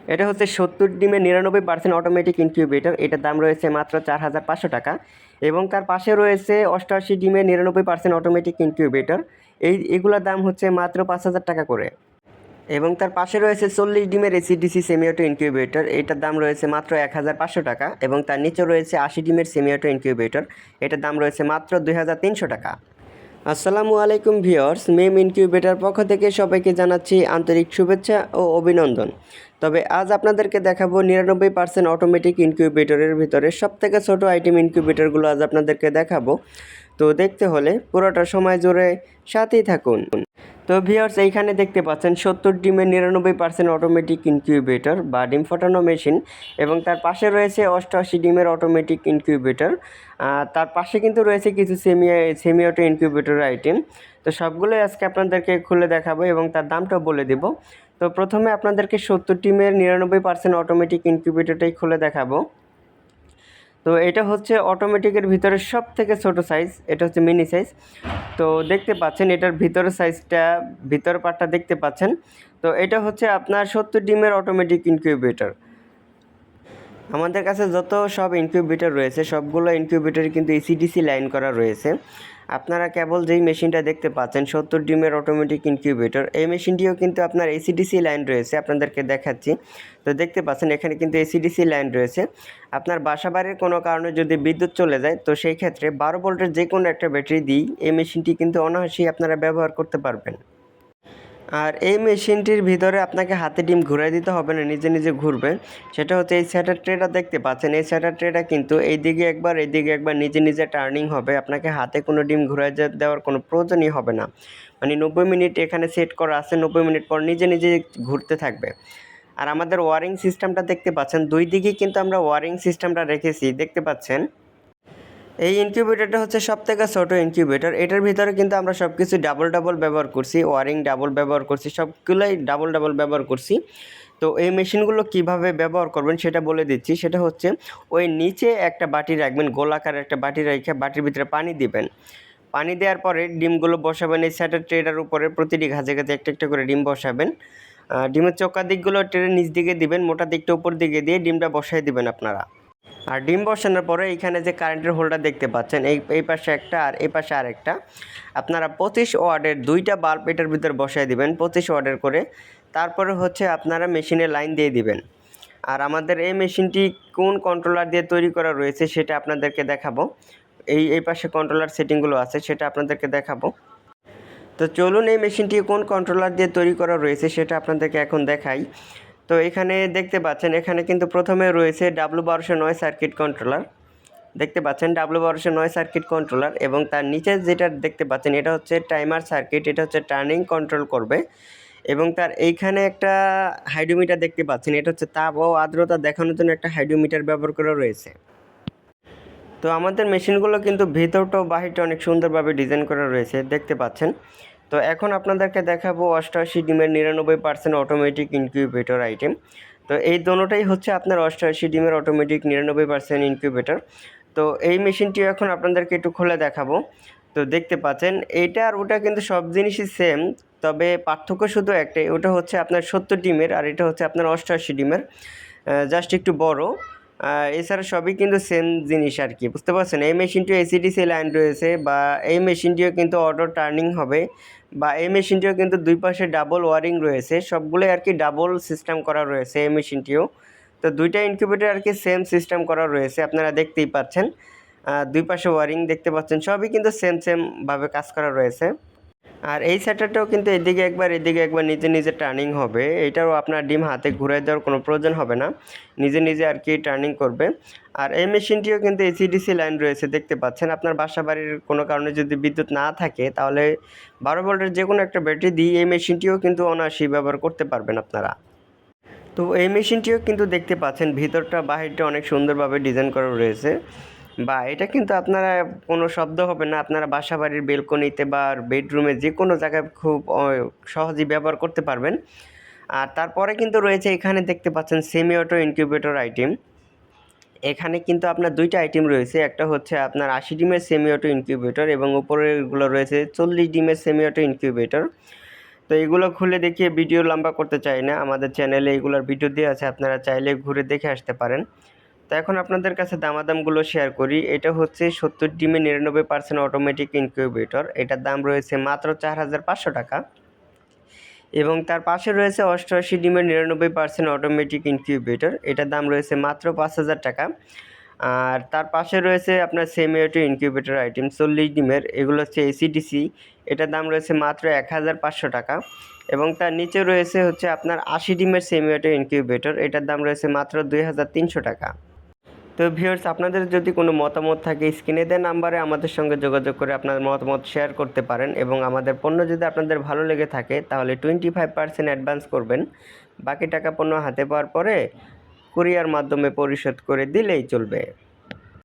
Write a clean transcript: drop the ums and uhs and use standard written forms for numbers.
এটা হচ্ছে 70 ডিমের 99% অটোমেটিক ইনকিউবেটর। এটার দাম রয়েছে মাত্র 4,500 টাকা। এবং তার পাশে রয়েছে 88 ডিমের 99% অটোমেটিক ইনকিউবেটর। এগুলোর দাম হচ্ছে মাত্র 5,000 টাকা করে। এবং তার পাশে রয়েছে 40 ডিমের এসিডিসি সেমি অটো ইনকিউবেটর। এটার দাম রয়েছে মাত্র 1,500 টাকা। এবং তার নিচে রয়েছে 80 ডিমের সেমি অটো ইনকিউবেটর। এটার দাম রয়েছে মাত্র 2,300 টাকা। আসসালামু আলাইকুম ভিউয়ার্স, মেম ইনকিউবেটর পক্ষ থেকে সবাইকে জানাচ্ছি আন্তরিক শুভেচ্ছা ও অভিনন্দন। তবে আজ আপনাদেরকে দেখাবো 99% অটোমেটিক ইনকিউবেটরের ভিতরে সবথেকে ছোট আইটেম ইনকিউবেটরগুলো আজ আপনাদেরকে দেখাবো। তো দেখতে হলে পুরোটা সময় জুড়ে সাথেই থাকুন। তো ভিউয়ার্স, এইখানে দেখতে পাচ্ছেন 70 ডিমের 99% অটোমেটিক ইনকিউবেটর বা ডিম ফোটানো মেশিন। এবং তার পাশে রয়েছে 88 ডিমের অটোমেটিক ইনকিউবেটর। তার পাশে কিন্তু রয়েছে কিছু সেমি অটো ইনকিউবেটর আইটেম। তো সবগুলোই আজকে আপনাদেরকে খুলে দেখাবো এবং তার দামটাও বলে দেব। তো প্রথমে আপনাদেরকে 70 ডিমের 99% অটোমেটিক ইনকিউবেটরটাই খুলে দেখাবো। তো এটা হচ্ছে অটোমেটিকের ভিতরে সব থেকে ছোট সাইজ, এটা হচ্ছে মিনি সাইজ। তো দেখতে পাচ্ছেন এটার ভিতরের সাইজটা, ভিতর পার্টটা দেখতে পাচ্ছেন। তো এটা হচ্ছে আপনার 70 ডিমের অটোমেটিক ইনকিউবেটর। আমাদের কাছে যত সব ইনকিউবেটর রয়েছে সবগুলো ইনকিউবেটরে কিন্তু এসিডিসি লাইন করা রয়েছে। আপনারা কেবল যেই মেশিনটা দেখতে পাচ্ছেন 70 ডিমের অটোমেটিক ইনকিউবেটর, এই মেশিনটিও কিন্তু আপনার এসিডিসি লাইন রয়েছে, আপনাদেরকে দেখাচ্ছি। তো দেখতে পাচ্ছেন এখানে কিন্তু এসিডিসি লাইন রয়েছে। আপনার বাসাবাড়ির কোনো কারণে যদি বিদ্যুৎ চলে যায় তো সেই ক্ষেত্রে 12 ভোল্টের যে কোনো একটা ব্যাটারি দিয়েই এই মেশিনটি কিন্তু অনায়াসেই আপনারা ব্যবহার করতে পারবেন। আর এই মেশিনটির ভিতরে আপনাকে হাতে ডিম ঘুরাই দিতে হবে না, নিজে নিজে ঘুরবে। সেটা হচ্ছে এই স্যাটার ট্রেটা দেখতে পাচ্ছেন, এই স্যাটার ট্রেটা কিন্তু এইদিকে একবার এইদিকে একবার নিজে নিজে টার্নিং হবে। আপনাকে হাতে কোনো ডিম ঘুরাই দেওয়ার কোনো প্রয়োজনই হবে না। মানে 90 মিনিট এখানে সেট করা আছে, 90 মিনিট পর নিজে নিজে ঘুরতে থাকবে। আর আমাদের ওয়ারিং সিস্টেমটা দেখতে পাচ্ছেন, দুই দিকে কিন্তু আমরা ওয়ারিং সিস্টেমটা রেখেছি, দেখতে পাচ্ছেন। এই ইনকিউবেটরটা হচ্ছে সবথেকে ছোটো ইনকিউবেটর। এটার ভিতরে কিন্তু আমরা সব কিছু ডাবল ডাবল ব্যবহার করছি, ওয়ারিং ডাবল ব্যবহার করছি, সবগুলোই ডাবল ডাবল ব্যবহার করছি। তো এই মেশিনগুলো কিভাবে ব্যবহার করবেন সেটা বলে দিচ্ছি। সেটা হচ্ছে ওই নিচে একটা বাটি রাখবেন, গোলাকার একটা বাটি রেখে বাটির ভিতরে পানি দিবেন। পানি দেওয়ার পরে ডিমগুলো বসাবেন এই স্যাটার ট্রেটার উপরে, প্রতিটি ঘাজে ঘাজে একটা একটা করে ডিম বসাবেন। ডিমের চোকা দিকগুলো ট্রেনের নিচ দিকে দিবেন, মোটা দিকটা উপর দিকে দিয়ে ডিমটা বসাই দিবেন আপনারা। আর ডিম বসানোর পরে এইখানে যে কারেন্টের হোল্ডার দেখতে পাচ্ছেন, এই পাশে একটা আর এই পাশে আরেকটা, আপনারা 25 ওয়াটের দুইটা বাল্ব এটার ভিতরে বসায় দিবেন, 25 ওয়াটের করে। তারপরে হচ্ছে আপনারা মেশিনে লাইন দিয়ে দিবেন। আর আমাদের এই মেশিনটি কোন কন্ট্রোলার দিয়ে তৈরি করা রয়েছে সেটা আপনাদেরকে দেখাবো। এই পাশে কন্ট্রোলার সেটিংগুলো আছে, সেটা আপনাদেরকে দেখাবো। তো চলুন এই মেশিনটি কোন কন্ট্রোলার দিয়ে তৈরি করা রয়েছে সেটা আপনাদেরকে এখন দেখাই। তো এখানে দেখতে পাচ্ছেন, এখানে কিন্তু প্রথমে রয়েছে W1209 সার্কিট কন্ট্রোলার, দেখতে পাচ্ছেন W1209 সার্কিট কন্ট্রোলার। এবং তার নিচে যেটা দেখতে পাচ্ছেন এটা হচ্ছে টাইমার সার্কিট, এটা হচ্ছে টার্নিং কন্ট্রোল করবে। এবং তার এইখানে একটা হাইড্রোমিটার দেখতে পাচ্ছেন, এটা হচ্ছে তাপ ও আর্দ্রতা দেখানোর জন্য একটা হাইড্রোমিটার ব্যবহার করা রয়েছে। তো আমাদের মেশিনগুলো কিন্তু ভেতরটা ও বাহিরটা অনেক সুন্দরভাবে ডিজাইন করা রয়েছে, দেখতে পাচ্ছেন। তো এখন আপনাদেরকে দেখাবো 88 ডিমের 99% অটোমেটিক ইনকিউবেটর আইটেম। তো এই দোনোটাই হচ্ছে আপনার 88 ডিমের অটোমেটিক 99% ইনকিউবেটর। তো এই মেশিনটিও এখন আপনাদেরকে একটু খুলে দেখাবো। তো দেখতে পাচ্ছেন এইটা আর ওটা কিন্তু সব জিনিসই সেম, তবে পার্থক্য শুধু একটাই, ওটা হচ্ছে আপনার 70 ডিমের আর এটা হচ্ছে আপনার 88 ডিমের, জাস্ট একটু বড়। এছাড়া সবই কিন্তু সেম জিনিস আর কি, বুঝতে পারছেন। এই মেশিনটিও এসিডিসি লাইন রয়েছে, বা এই মেশিনটিও কিন্তু অটো টার্নিং হবে, বা এই মেশিনটিও কিন্তু দুই পাশে ডাবল ওয়ারিং রয়েছে, সবগুলোই আর কি ডাবল সিস্টেম করা রয়েছে এই মেশিনটিও। তো দুইটা ইনকিউবেটর আর কি সেম সিস্টেম করা রয়েছে, আপনারা দেখতেই পাচ্ছেন। দুই পাশে ওয়ারিং দেখতে পাচ্ছেন, সবই কিন্তু সেমভাবে কাজ করা রয়েছে। আর এই সেটারটাও কিন্তু এদিকে একবার এদিকে একবার নিজে নিজে টার্নিং হবে, এটাও আপনার ডিম হাতে ঘুরাই দেওয়ার কোনো প্রয়োজন হবে না, নিজে নিজে আর কি টার্নিং করবে। আর এই মেশিনটিও কিন্তু এসিডিসি লাইন রয়েছে, দেখতে পাচ্ছেন। আপনার বাসা বাড়ির কোনো কারণে যদি বিদ্যুৎ না থাকে তাহলে 12 ভোল্টের যে কোনো একটা ব্যাটারি দিয়ে এই মেশিনটিও কিন্তু অনায়াসেই ব্যবহার করতে পারবেন আপনারা। তো এই মেশিনটিও কিন্তু দেখতে পাচ্ছেন ভিতরটা বাহিরটা অনেক সুন্দরভাবে ডিজাইন করা রয়েছে, বা এটা কিন্তু আপনারা কোনো শব্দ হবে না, আপনারা বাসা বাড়ির বেলকনিতে বা বেডরুমে যে কোনো জায়গায় খুব সহজেই ব্যবহার করতে পারবেন। আর তারপরে কিন্তু রয়েছে এখানে দেখতে পাচ্ছেন সেমি অটো ইনকিউবেটর আইটেম। এখানে কিন্তু আপনার দুইটা আইটেম রয়েছে, একটা হচ্ছে আপনার 80 ডিমের সেমি অটো ইনকিউবেটর এবং উপরেরগুলো রয়েছে 40 ডিমের সেমি অটো ইনকিউবেটর। তো তো এগুলো খুলে দেখিয়ে ভিডিও লম্বা করতে চাই না, আমাদের চ্যানেলে এগুলোর ভিডিও দেওয়া আছে, আপনারা চাইলে ঘুরে দেখে আসতে পারেন। তো এখন আপনাদের কাছে দামাদামগুলো শেয়ার করি। এটা হচ্ছে 70 ডিমে 99% অটোমেটিক ইনকিউবেটর, এটার দাম রয়েছে মাত্র 4500 টাকা। এবং তার পাশে রয়েছে 88 ডিমের 99% অটোমেটিক ইনকিউবেটর, এটার দাম রয়েছে মাত্র 5000 টাকা। আর তার পাশে রয়েছে আপনার সেমি অটো ইনকিউবেটর আইটেম 40 ডিমের, এগুলো হচ্ছে এসিডিসি, এটার দাম রয়েছে মাত্র 1500 টাকা। এবং তার নিচে রয়েছে হচ্ছে আপনার 80 ডিমের সেমি অটো ইনকিউবেটর, এটার দাম রয়েছে মাত্র 2300 টাকা। তো ভিউয়ার্স, আপনাদের যদি কোনো মতামত থাকে স্ক্রিনে দেওয়া নাম্বারে আমাদের সঙ্গে যোগাযোগ করে আপনার মতামত শেয়ার করতে পারেন। এবং আমাদের পণ্য যদি আপনাদের ভালো লেগে থাকে তাহলে 25% অ্যাডভান্স করবেন, বাকি টাকা পণ্য হাতে পাওয়ার পরে কুরিয়ার মাধ্যমে পরিশোধ করে দিলেই চলবে।